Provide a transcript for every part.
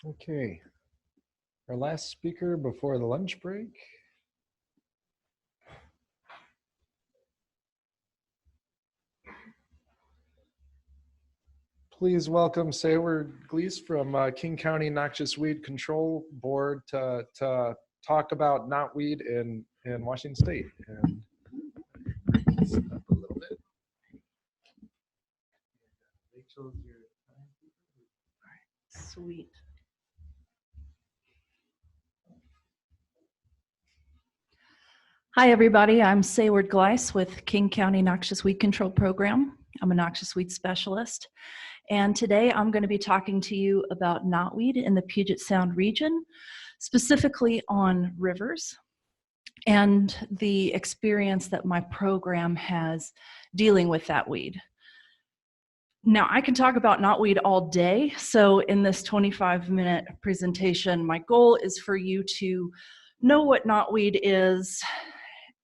Okay, our last speaker before the lunch break. Please welcome Sayward Glise from King County Noxious Weed Control Board to talk about knotweed in Washington State. And up a little bit. Rachel's your Sweet. Hi, everybody. I'm Sayward Glise with King County Noxious Weed Control Program. I'm a noxious weed specialist. And today I'm going to be talking to you about knotweed in the Puget Sound region, specifically on rivers, and the experience that my program has dealing with that weed. Now, I can talk about knotweed all day, so in this 25-minute presentation, my goal is for you to know what knotweed is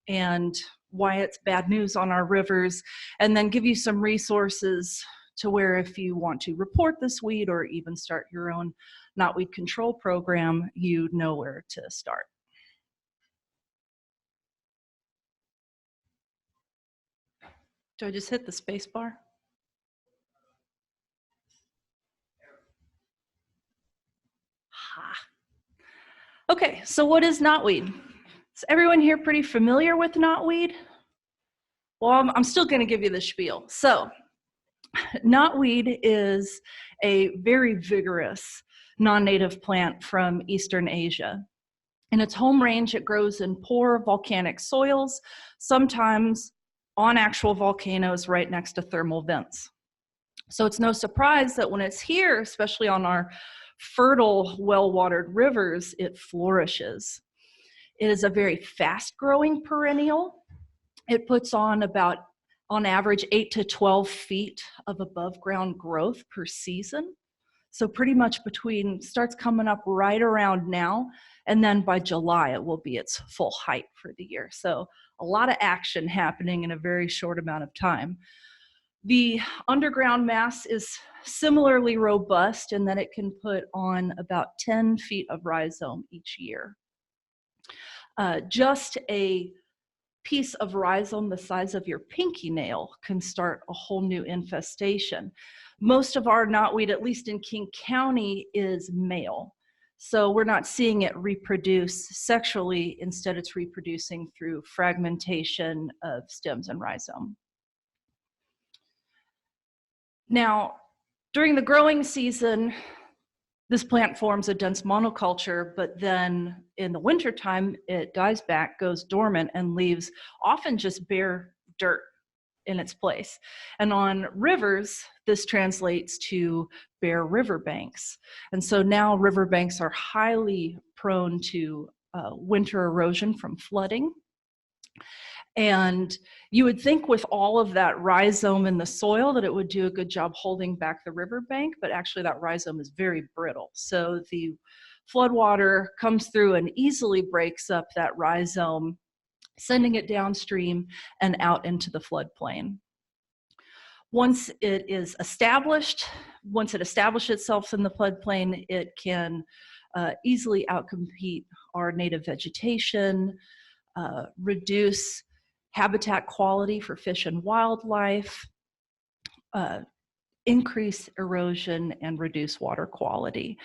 and why it's bad news on our rivers, and then give you some resources to where if you want to report this weed or even start your own knotweed control program, you know where to start. Do I just hit the space bar? Ha. Okay, so what is knotweed? Is everyone here pretty familiar with knotweed? Well, I'm still going to give you the spiel. So, knotweed is a very vigorous non-native plant from Eastern Asia. In its home range, it grows in poor volcanic soils, sometimes on actual volcanoes right next to thermal vents. So it's no surprise that when it's here, especially on our fertile, well-watered rivers, it flourishes. It is a very fast-growing perennial. It puts on about, on average, 8 to 12 feet of above-ground growth per season. So pretty much starts coming up right around now, and then by July, it will be its full height for the year. So a lot of action happening in a very short amount of time. The underground mass is similarly robust in that it can put on about 10 feet of rhizome each year. Just a piece of rhizome the size of your pinky nail can start a whole new infestation. Most of our knotweed, at least in King County, is male. So we're not seeing it reproduce sexually. Instead, it's reproducing through fragmentation of stems and rhizome. Now, during the growing season, this plant forms a dense monoculture, but then in the wintertime, it dies back, goes dormant, and leaves often just bare dirt in its place. And on rivers, this translates to bare riverbanks. And so now riverbanks are highly prone to winter erosion from flooding. And you would think with all of that rhizome in the soil that it would do a good job holding back the riverbank, but actually that rhizome is very brittle. So the floodwater comes through and easily breaks up that rhizome, sending it downstream and out into the floodplain. Once it is established, once it establishes itself in the floodplain, it can easily outcompete our native vegetation, reduce habitat quality for fish and wildlife, increase erosion, and reduce water quality.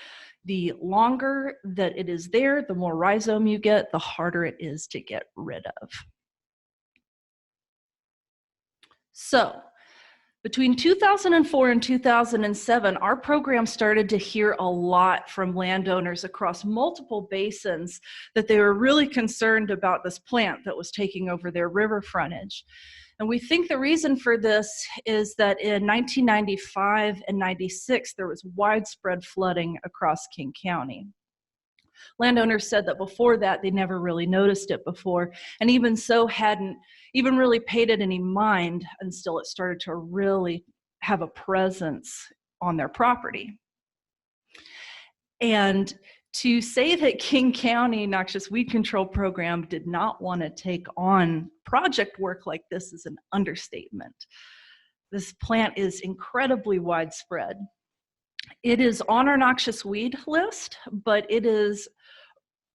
The longer that it is there, the more rhizome you get, the harder it is to get rid of. So, between 2004 and 2007, our program started to hear a lot from landowners across multiple basins that they were really concerned about this plant that was taking over their river frontage. And we think the reason for this is that in 1995 and 96, there was widespread flooding across King County. Landowners said that before that, they never really noticed it before, and even so hadn't even really paid it any mind until it started to really have a presence on their property. And to say that King County Noxious Weed Control Program did not want to take on project work like this is an understatement. This plant is incredibly widespread. It is on our noxious weed list, but it is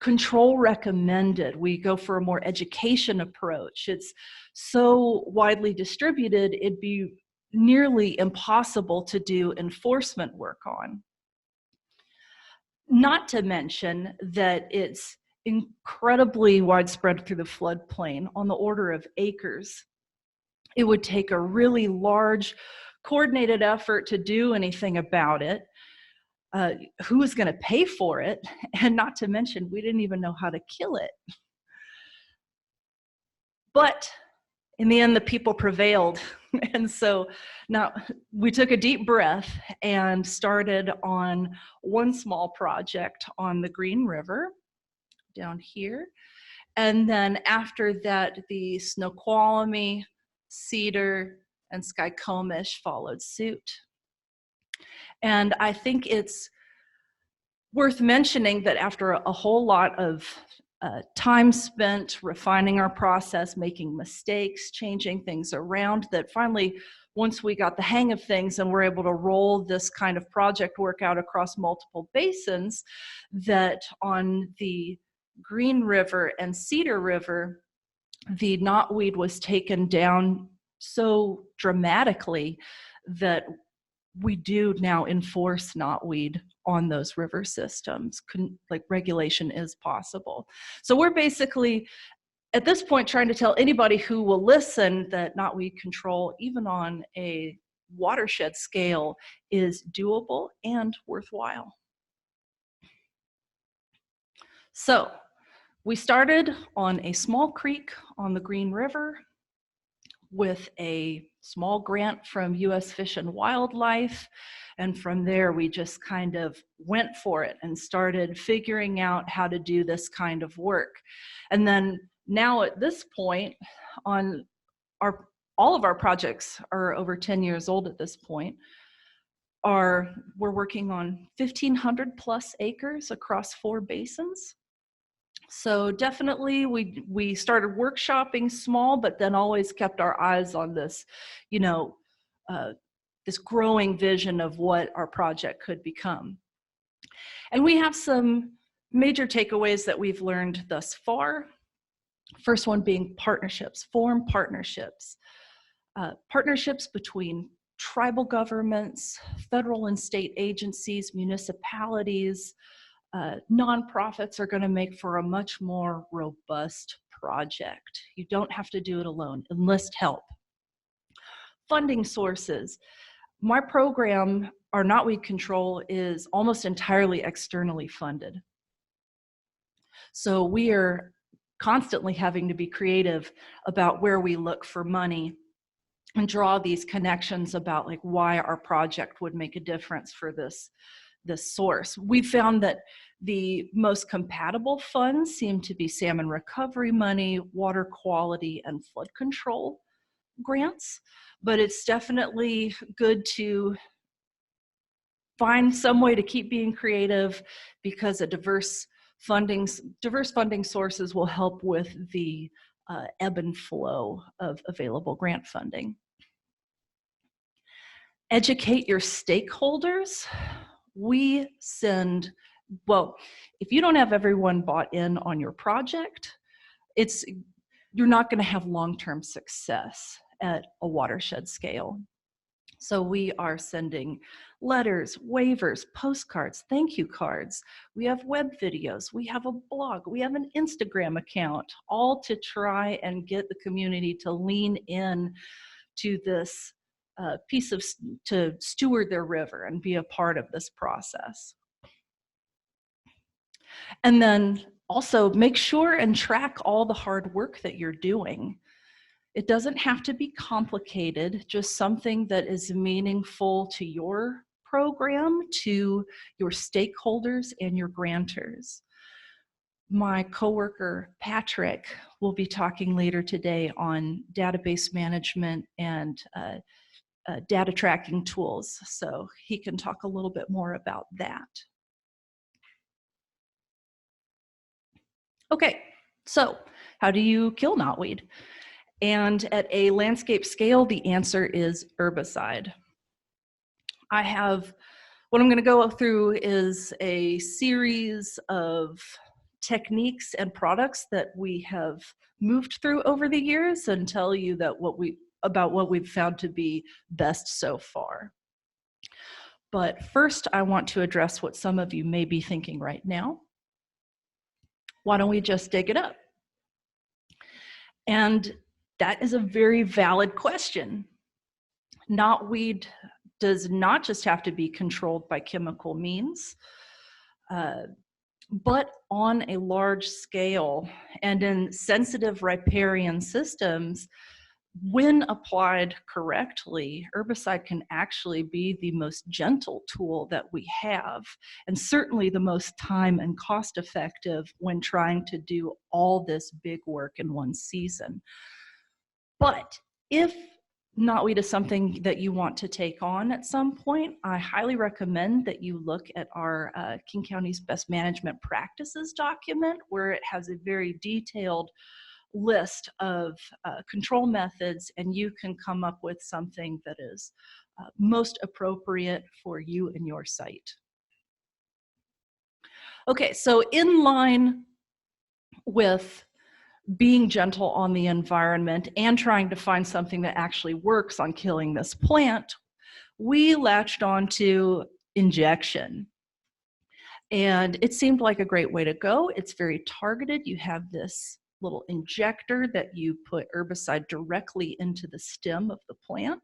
control recommended. We go for a more education approach. It's so widely distributed, it'd be nearly impossible to do enforcement work on. Not to mention that it's incredibly widespread through the floodplain, on the order of acres. It would take a really large, coordinated effort to do anything about it. Who is going to pay for it? And not to mention, we didn't even know how to kill it. But in the end, the people prevailed. And so now we took a deep breath and started on one small project on the Green River down here. And then after that, the Snoqualmie, Cedar, and Skycomish followed suit. And I think it's worth mentioning that after a whole lot of time spent refining our process, making mistakes, changing things around, that finally, once we got the hang of things and were able to roll this kind of project work out across multiple basins, that on the Green River and Cedar River, the knotweed was taken down so dramatically that we do now enforce knotweed on those river systems. Like, regulation is possible. So we're basically, at this point, trying to tell anybody who will listen that knotweed control, even on a watershed scale, is doable and worthwhile. So we started on a small creek on the Green River with a small grant from U.S. Fish and Wildlife. And from there, we just kind of went for it and started figuring out how to do this kind of work. And then now at this point, on all of our projects are over 10 years old at this point, we're working on 1,500 plus acres across 4 basins. So definitely we started workshopping small, but then always kept our eyes on this, this growing vision of what our project could become. And we have some major takeaways that we've learned thus far. First one being partnerships, form partnerships. Partnerships between tribal governments, federal and state agencies, municipalities, nonprofits are going to make for a much more robust project. You don't have to do it alone. Enlist help. Funding sources. My program, our knotweed control, is almost entirely externally funded. So we are constantly having to be creative about where we look for money and draw these connections about like why our project would make a difference for this source. We found that the most compatible funds seem to be salmon recovery money, water quality, and flood control grants, but it's definitely good to find some way to keep being creative, because a diverse funding sources will help with the ebb and flow of available grant funding. Educate your stakeholders. We send, well, if you don't have everyone bought in on your project, you're not going to have long-term success at a watershed scale. So we are sending letters, waivers, postcards, thank you cards. We have web videos, we have a blog, we have an Instagram account, all to try and get the community to lean in to this to steward their river and be a part of this process. And then also make sure and track all the hard work that you're doing. It doesn't have to be complicated, just something that is meaningful to your program, to your stakeholders and your grantors. My coworker, Patrick, will be talking later today on database management and data tracking tools, so he can talk a little bit more about that. Okay, so how do you kill knotweed? And at a landscape scale, the answer is herbicide. I have What I'm going to go through is a series of techniques and products that we have moved through over the years and tell you that about what we've found to be best so far. But first, I want to address what some of you may be thinking right now. Why don't we just dig it up? And that is a very valid question. Knotweed does not just have to be controlled by chemical means, but on a large scale and in sensitive riparian systems, when applied correctly, herbicide can actually be the most gentle tool that we have, and certainly the most time and cost effective when trying to do all this big work in one season. But if knotweed is something that you want to take on at some point, I highly recommend that you look at our King County's Best Management Practices document, where it has a very detailed list of control methods, and you can come up with something that is most appropriate for you and your site. Okay, so in line with being gentle on the environment and trying to find something that actually works on killing this plant, we latched on to injection. And it seemed like a great way to go. It's very targeted. You have this little injector that you put herbicide directly into the stem of the plant.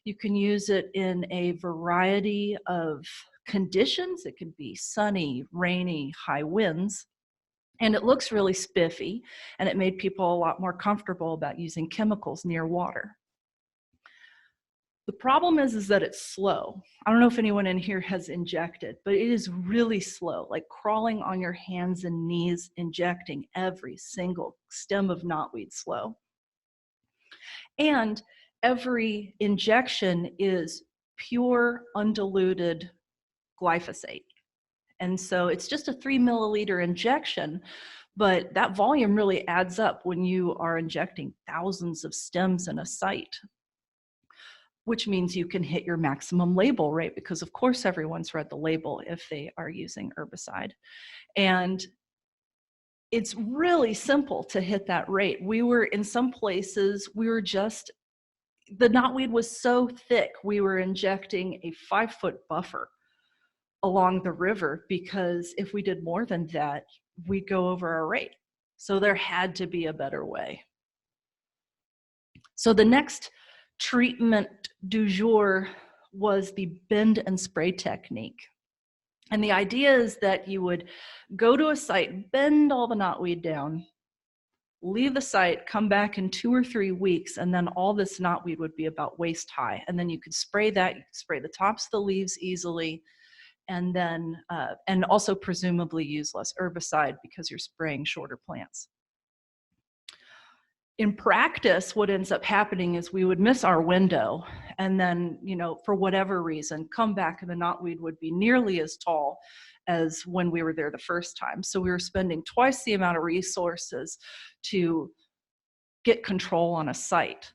You can use it in a variety of conditions. It can be sunny, rainy, high winds. And it looks really spiffy, and it made people a lot more comfortable about using chemicals near water. The problem is that it's slow. I don't know if anyone in here has injected, but it is really slow, like crawling on your hands and knees, injecting every single stem of knotweed slow. And every injection is pure, undiluted glyphosate. And so it's just a 3 milliliter injection, but that volume really adds up when you are injecting thousands of stems in a site, which means you can hit your maximum label rate, because of course everyone's read the label if they are using herbicide. And it's really simple to hit that rate. We were in some places, the knotweed was so thick, we were injecting a 5-foot buffer along the river, because if we did more than that, we'd go over our rate. So there had to be a better way. So the next treatment du jour was the bend and spray technique. And the idea is that you would go to a site, bend all the knotweed down, leave the site, come back in 2 or 3 weeks, and then all this knotweed would be about waist high. And then you could spray that, you could spray the tops of the leaves easily, and then, and also presumably use less herbicide because you're spraying shorter plants. In practice, what ends up happening is we would miss our window, and then, for whatever reason, come back and the knotweed would be nearly as tall as when we were there the first time. So we were spending twice the amount of resources to get control on a site.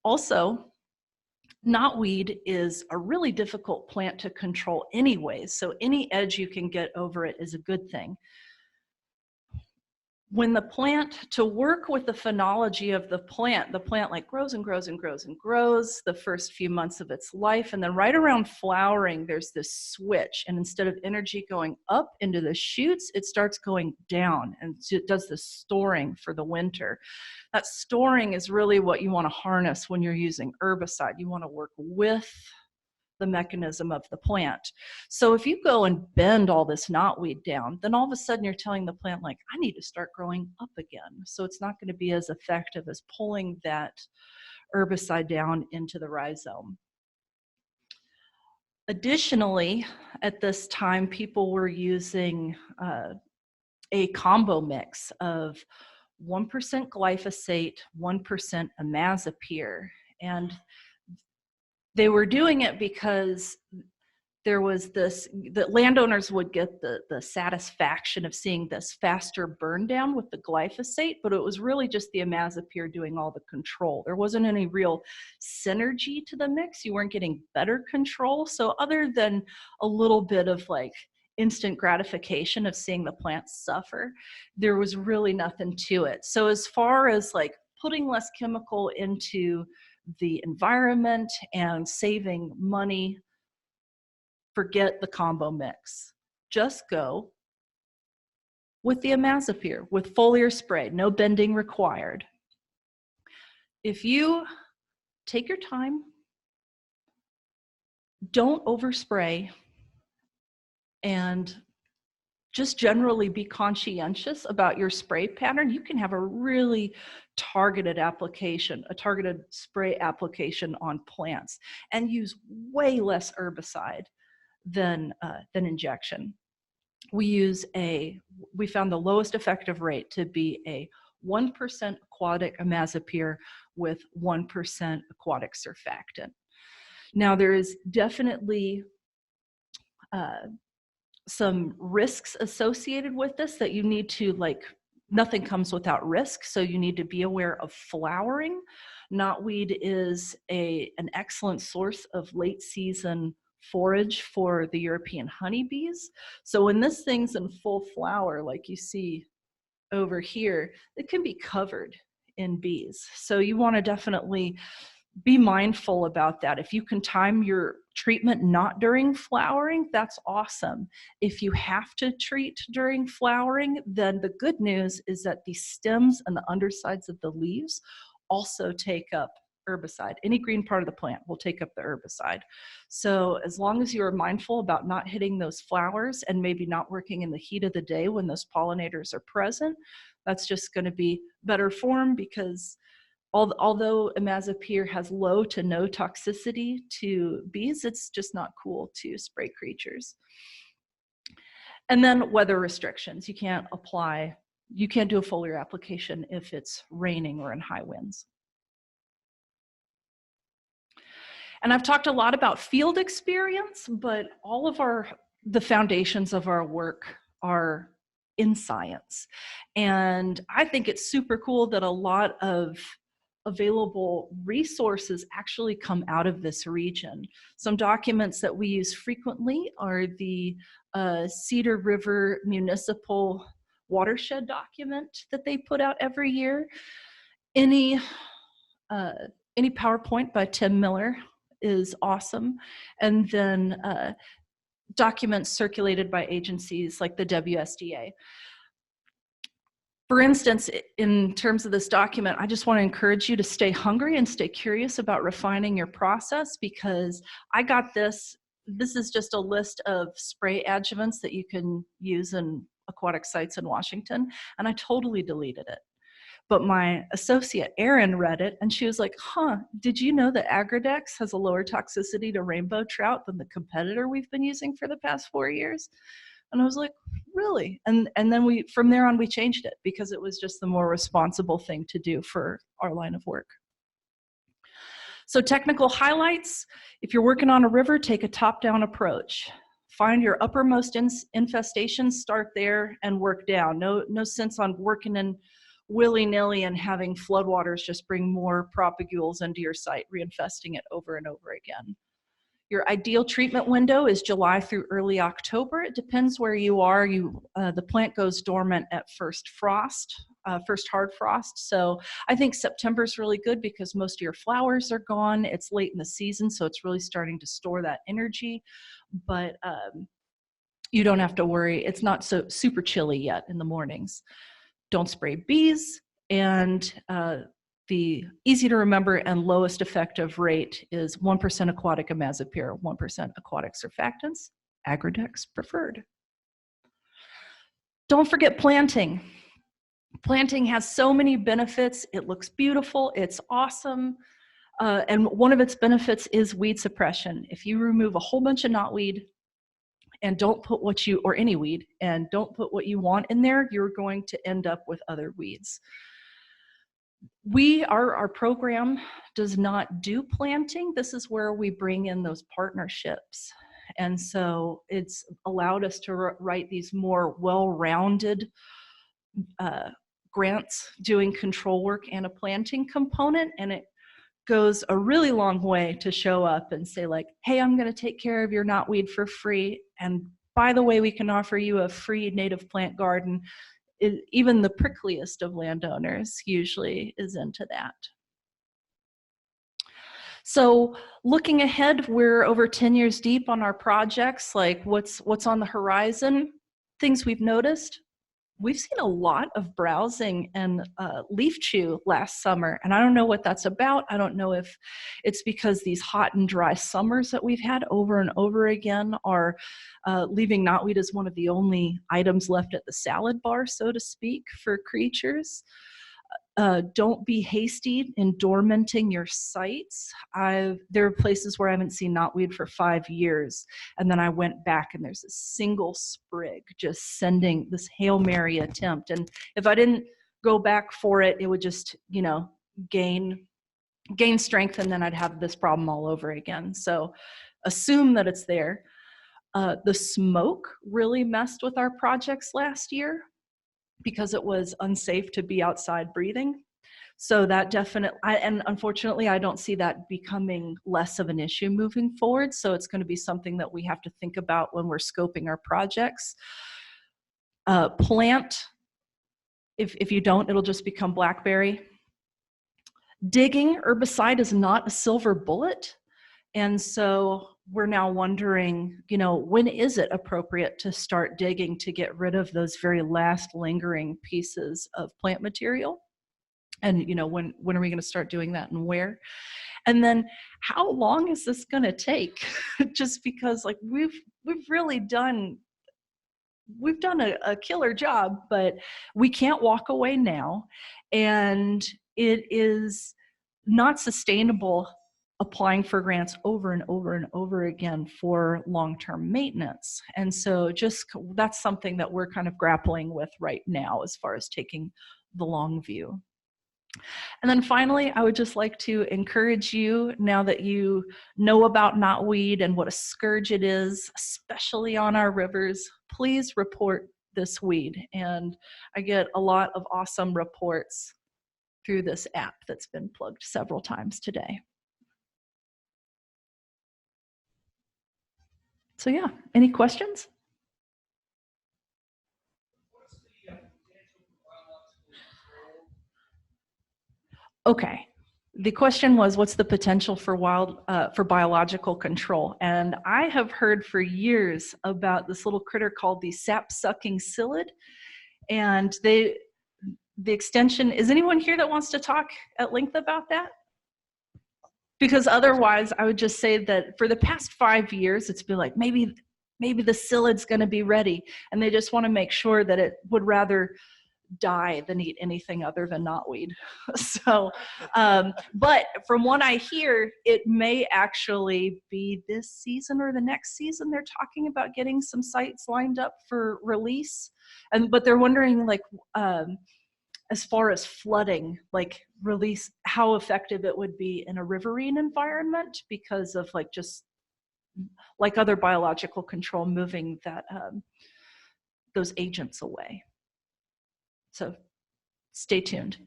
Also, knotweed is a really difficult plant to control anyways, so any edge you can get over it is a good thing. When the plant, to work with the phenology of the plant like grows and grows and grows and grows the first few months of its life, and then right around flowering, there's this switch, and instead of energy going up into the shoots, it starts going down, and it does the storing for the winter. That storing is really what you want to harness when you're using herbicide. You want to work with the mechanism of the plant. So if you go and bend all this knotweed down, then all of a sudden you're telling the plant, like, I need to start growing up again. So it's not going to be as effective as pulling that herbicide down into the rhizome. Additionally, at this time, people were using a combo mix of 1% glyphosate, 1% imazapyr, and they were doing it because there was this, the landowners would get the satisfaction of seeing this faster burn down with the glyphosate, but it was really just the imazapyr doing all the control. There wasn't any real synergy to the mix. You weren't getting better control. So other than a little bit of like instant gratification of seeing the plants suffer, there was really nothing to it. So as far as like putting less chemical into the environment and saving money, forget the combo mix. Just go with the imazapyr, with foliar spray, no bending required. If you take your time, don't overspray, and just generally be conscientious about your spray pattern, you can have a really targeted application, a targeted spray application on plants, and use way less herbicide than injection. We found the lowest effective rate to be a 1% aquatic imazapyr with 1% aquatic surfactant. Now there is definitely some risks associated with this that you need to, like, nothing comes without risk, so you need to be aware of flowering. Knotweed is an excellent source of late season forage for the European honeybees. So when this thing's in full flower, like you see over here, it can be covered in bees. So you want to definitely be mindful about that. If you can time your treatment not during flowering, that's awesome. If you have to treat during flowering, then the good news is that the stems and the undersides of the leaves also take up herbicide. Any green part of the plant will take up the herbicide. So as long as you are mindful about not hitting those flowers and maybe not working in the heat of the day when those pollinators are present, that's just going to be better form, because although imazapyr has low to no toxicity to bees, it's just not cool to spray creatures. And then weather restrictions. You can't do a foliar application if it's raining or in high winds. And I've talked a lot about field experience, but all of the foundations of our work are in science. And I think it's super cool that a lot of available resources actually come out of this region. Some documents that we use frequently are the Cedar River Municipal Watershed document that they put out every year. Any PowerPoint by Tim Miller is awesome. And then documents circulated by agencies like the WSDA. For instance, in terms of this document, I just want to encourage you to stay hungry and stay curious about refining your process, because I got this. This is just a list of spray adjuvants that you can use in aquatic sites in Washington, and I totally deleted it. But my associate, Erin, read it, and she was like, did you know that Agridex has a lower toxicity to rainbow trout than the competitor we've been using for the past 4 years? And I was like, really? And then from there on, we changed it, because it was just the more responsible thing to do for our line of work. So technical highlights: if you're working on a river, take a top-down approach. Find your uppermost infestations, start there and work down. No sense on working in willy-nilly and having floodwaters just bring more propagules into your site, reinfesting it over and over again. Your ideal treatment window is July through early October. It depends where you are. The plant goes dormant at first frost, first hard frost. So I think September is really good because most of your flowers are gone. It's late in the season, so it's really starting to store that energy. But you don't have to worry. It's not so super chilly yet in the mornings. Don't spray bees, and the easy to remember and lowest effective rate is 1% aquatic imazapyr, 1% aquatic surfactants, Agridex preferred. Don't forget planting. Planting has so many benefits. It looks beautiful, it's awesome. And one of its benefits is weed suppression. If you remove a whole bunch of knotweed and don't put or any weed, and don't put what you want in there, you're going to end up with other weeds. Our program does not do planting. This is where we bring in those partnerships. And so it's allowed us to write these more well-rounded grants doing control work and a planting component. And it goes a really long way to show up and say like, hey, I'm going to take care of your knotweed for free. And by the way, we can offer you a free native plant garden. Even the prickliest of landowners usually is into that. So looking ahead, we're over 10 years deep on our projects, like what's on the horizon, things we've noticed. We've seen a lot of browsing and leaf chew last summer, and I don't know what that's about. I don't know if it's because these hot and dry summers that we've had over and over again are leaving knotweed as one of the only items left at the salad bar, so to speak, for creatures. Don't be hasty in dormanting your sites. There are places where I haven't seen knotweed for 5 years, and then I went back and there's a single sprig just sending this Hail Mary attempt. And if I didn't go back for it, it would just, you know, gain strength, and then I'd have this problem all over again. So assume that it's there. The smoke really messed with our projects last year, because it was unsafe to be outside breathing. So that definitely, and unfortunately, I don't see that becoming less of an issue moving forward. So it's going to be something that we have to think about when we're scoping our projects. Plant, if you don't, it'll just become blackberry. Digging herbicide is not a silver bullet. And so we're now wondering, you know, when is it appropriate to start digging to get rid of those very last lingering pieces of plant material? And, you know, when are we going to start doing that and where? And then how long is this going to take? Just because like we've really done a killer job, but we can't walk away now. And it is not sustainable applying for grants over and over and over again for long-term maintenance. And so just that's something that we're kind of grappling with right now as far as taking the long view. And then finally, I would just like to encourage you, now that you know about knotweed and what a scourge it is, especially on our rivers, please report this weed. And I get a lot of awesome reports through this app that's been plugged several times today. So yeah, any questions? Okay, the question was, what's the potential for biological control? And I have heard for years about this little critter called the sap-sucking psyllid. And the extension, is anyone here that wants to talk at length about that? Because otherwise, I would just say that for the past 5 years, it's been like, maybe the psyllid's gonna be ready. And they just wanna make sure that it would rather die than eat anything other than knotweed. So, but from what I hear, it may actually be this season or the next season. They're talking about getting some sites lined up for release. But they're wondering, like, as far as flooding, like release, how effective it would be in a riverine environment, because of like just like other biological control, moving that those agents away. So stay tuned.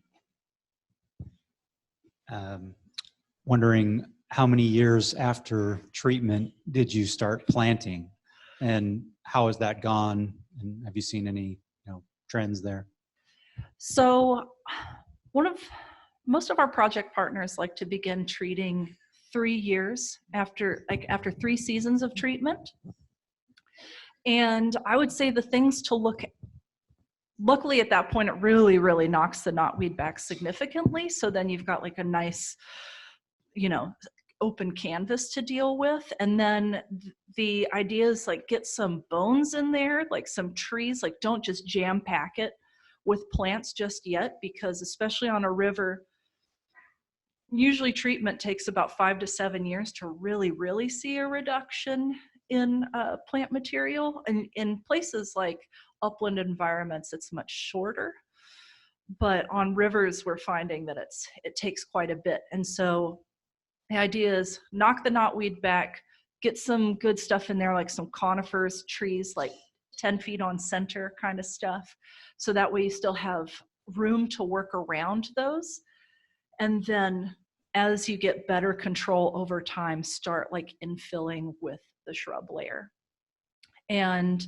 Wondering how many years after treatment did you start planting, and how has that gone? And have you seen any, trends there? So most of our project partners like to begin treating 3 years after 3 seasons of treatment. And I would say the things to look at, luckily at that point, it really, really knocks the knotweed back significantly. So then you've got like a nice, open canvas to deal with. And then the idea is like get some bones in there, like some trees, like don't just jam pack it with plants just yet, because especially on a river, usually treatment takes about 5 to 7 years to really, really see a reduction in plant material. And in places like upland environments, it's much shorter. But on rivers, we're finding that it takes quite a bit. And so the idea is knock the knotweed back, get some good stuff in there, like some conifers, trees, like 10 feet on center kind of stuff. So that way you still have room to work around those. And then as you get better control over time, start like infilling with the shrub layer. And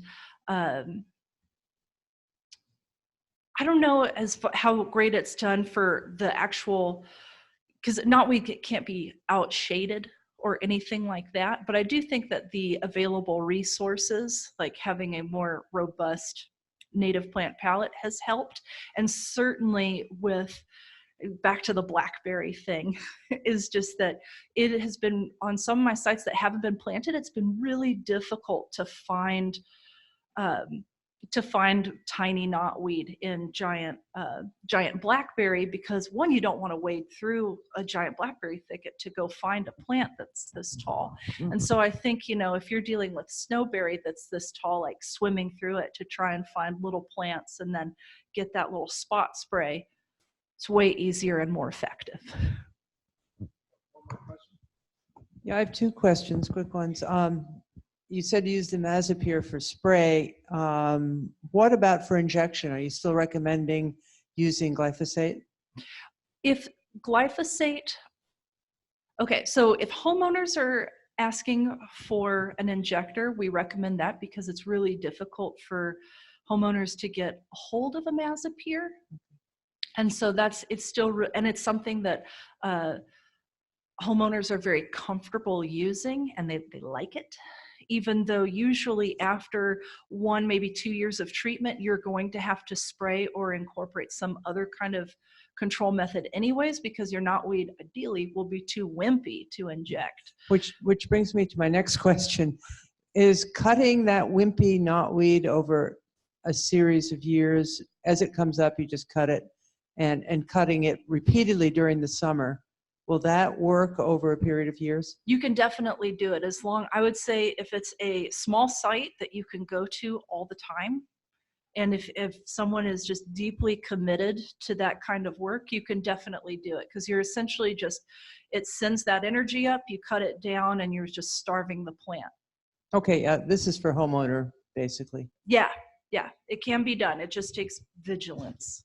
I don't know how great it's done for the actual, because knotweed can't be out shaded or anything like that, but I do think that the available resources, like having a more robust native plant palette, has helped. And certainly with, back to the blackberry thing, is just that it has been on some of my sites that haven't been planted, it's been really difficult to find tiny knotweed in giant blackberry, because one, you don't want to wade through a giant blackberry thicket to go find a plant that's this tall. And so I think, you know, if you're dealing with snowberry that's this tall, like swimming through it to try and find little plants and then get that little spot spray, it's way easier and more effective. Yeah, I have two questions, quick ones. You said you used the Mazapir for spray. What about for injection? Are you still recommending using glyphosate? If glyphosate, okay, so if homeowners are asking for an injector, we recommend that because it's really difficult for homeowners to get a hold of a Mazapir. And so it's still, and it's something that homeowners are very comfortable using, and they like it. Even though usually after 1, maybe 2 years of treatment, you're going to have to spray or incorporate some other kind of control method anyways, because your knotweed ideally will be too wimpy to inject. Which brings me to my next question. Is cutting that wimpy knotweed over a series of years, as it comes up, you just cut it, and cutting it repeatedly during the summer, will that work over a period of years? You can definitely do it, as long, I would say, if it's a small site that you can go to all the time, and if someone is just deeply committed to that kind of work, you can definitely do it, because you're essentially just, it sends that energy up, you cut it down, and you're just starving the plant. Okay, this is for homeowner, basically. Yeah, it can be done. It just takes vigilance.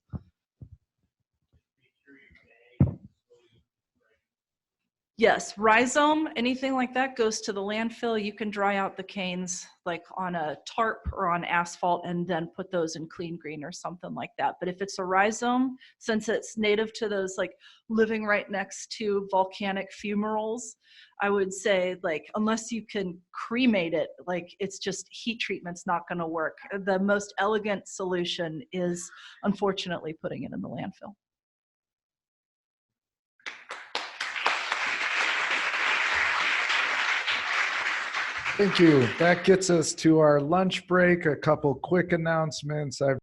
Yes, rhizome, anything like that goes to the landfill. You can dry out the canes like on a tarp or on asphalt and then put those in clean green or something like that. But if it's a rhizome, since it's native to those, like living right next to volcanic fumaroles, I would say, like, unless you can cremate it, like, it's just heat treatment's not going to work. The most elegant solution is unfortunately putting it in the landfill. Thank you. That gets us to our lunch break. A couple quick announcements. I've